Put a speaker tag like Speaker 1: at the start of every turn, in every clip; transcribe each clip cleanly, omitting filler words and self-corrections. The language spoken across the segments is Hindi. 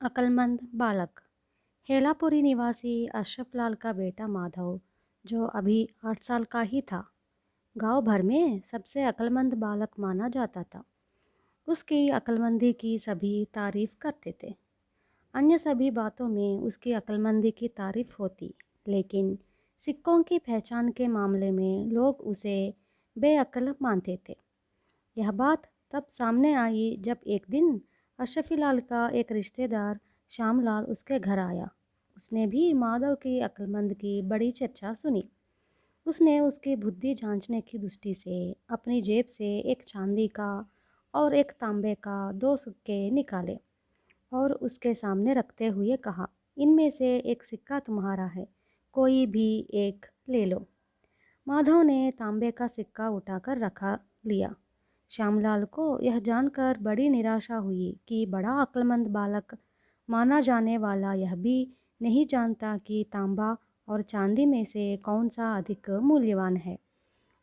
Speaker 1: अक्लमंद बालक। हेलापुरी निवासी अशरफ लाल का बेटा माधव, जो अभी 8 साल का ही था, गांव भर में सबसे अक्लमंद बालक माना जाता था। उसकी अक्लमंदी की सभी तारीफ करते थे। अन्य सभी बातों में उसकी अक्लमंदी की तारीफ होती, लेकिन सिक्कों की पहचान के मामले में लोग उसे बेअक्ल मानते थे। यह बात तब सामने आई जब एक दिन अशरफी लाल का एक रिश्तेदार श्यामलाल उसके घर आया। उसने भी माधव की अक्लमंद की बड़ी चर्चा सुनी। उसने उसकी बुद्धि जांचने की दृष्टि से अपनी जेब से एक चांदी का और एक तांबे का 2 सिक्के निकाले और उसके सामने रखते हुए कहा, इनमें से एक सिक्का तुम्हारा है, कोई भी एक ले लो। माधव ने तांबे का सिक्का उठाकर रखा लिया। श्यामलाल को यह जानकर बड़ी निराशा हुई कि बड़ा अक्लमंद बालक माना जाने वाला यह भी नहीं जानता कि तांबा और चांदी में से कौन सा अधिक मूल्यवान है।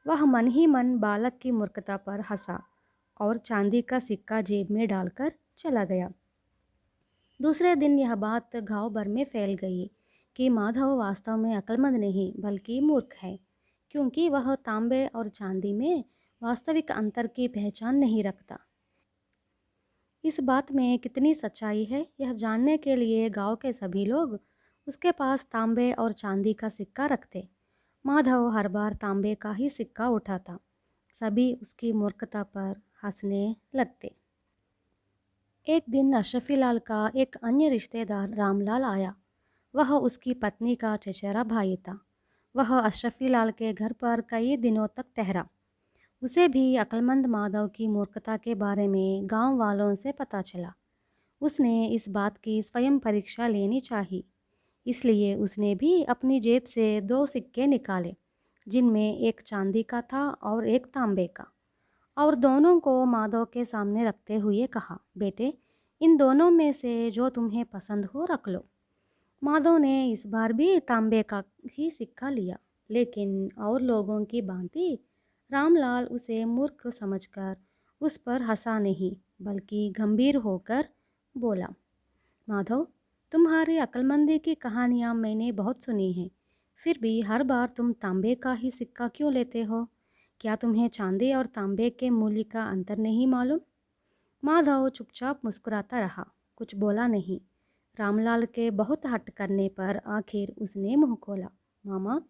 Speaker 1: वह मन ही मन बालक की मूर्खता पर हंसा और चांदी का सिक्का जेब में डालकर चला गया। दूसरे दिन यह बात गांव भर में फैल गई कि माधव वास्तव में अक्लमंद नहीं बल्कि मूर्ख है, क्योंकि वह तांबे और चांदी में वास्तविक अंतर की पहचान नहीं रखता। इस बात में कितनी सच्चाई है, यह जानने के लिए गांव के सभी लोग उसके पास तांबे और चांदी का सिक्का रखते। माधव हर बार तांबे का ही सिक्का उठाता। सभी उसकी मूर्खता पर हंसने लगते। एक दिन अशरफी लाल का एक अन्य रिश्तेदार रामलाल आया। वह उसकी पत्नी का चचेरा भाई था। वह अशरफी लाल के घर पर कई दिनों तक ठहरा। उसे भी अक्लमंद माधव की मूर्खता के बारे में गांव वालों से पता चला। उसने इस बात की स्वयं परीक्षा लेनी चाहिए, इसलिए उसने भी अपनी जेब से 2 सिक्के निकाले, जिनमें एक चांदी का था और एक तांबे का, और दोनों को माधव के सामने रखते हुए कहा, बेटे, इन दोनों में से जो तुम्हें पसंद हो रख लो। माधव ने इस बार भी तांबे का ही सिक्का लिया, लेकिन और लोगों की भांति रामलाल उसे मूर्ख समझकर उस पर हंसा नहीं, बल्कि गंभीर होकर बोला, माधव, तुम्हारी अक्लमंदी की कहानियाँ मैंने बहुत सुनी हैं, फिर भी हर बार तुम तांबे का ही सिक्का क्यों लेते हो? क्या तुम्हें चांदी और तांबे के मूल्य का अंतर नहीं मालूम? माधव चुपचाप मुस्कुराता रहा, कुछ बोला नहीं। रामलाल के बहुत हट करने पर आखिर उसने मुंह खोला, मामा,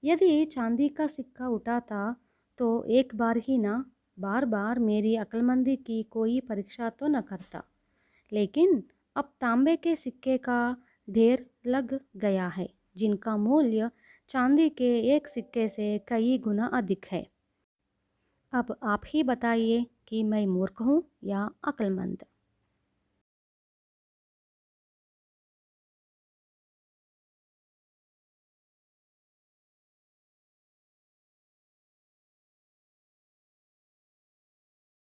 Speaker 1: यदि चांदी का सिक्का उठाता तो एक बार ही ना, बार बार मेरी अक्लमंदी की कोई परीक्षा तो न करता। लेकिन अब तांबे के सिक्के का ढेर लग गया है, जिनका मूल्य चांदी के एक सिक्के से कई गुना अधिक है। अब आप ही बताइए कि मैं मूर्ख हूँ या अक्लमंद।